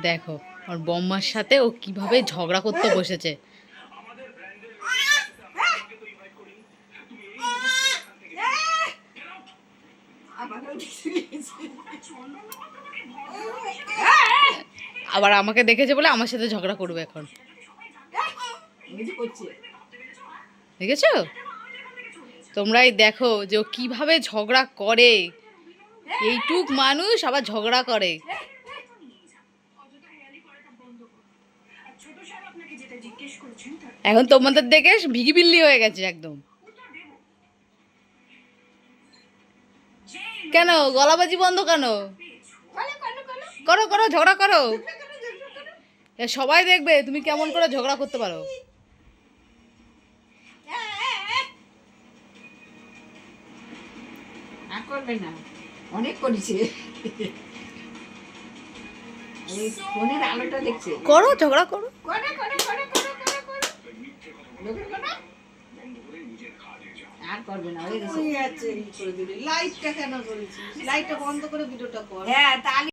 দেখো ওর বম্মার সাথে ও কিভাবে ঝগড়া করতে বসেছে। আবার আমাকে দেখেছে বলে আমার সাথে ঝগড়া করবে এখন। দেখেছো? তোমরাই দেখো যে ও কিভাবে ঝগড়া করে। এইটুক মানুষ আবার ঝগড়া করে। এখন তোমাদের দেখে ভিগি বিল্লি হয়ে গেছে একদম। কেন গলাবাজি বন্ধ কেন? করো করো ঝগড়া করো, সবাই দেখবে তুমি কেমন করে ঝগড়া করতে পারো। করবে না, অনেক করেছে। ফোনের আলোটা দেখছে। করো ঝগড়া করো। আর করবে না, লাইটটা কেন করেছিস? লাইটটা বন্ধ করে ভিডিওটা কর। হ্যাঁ তাহলে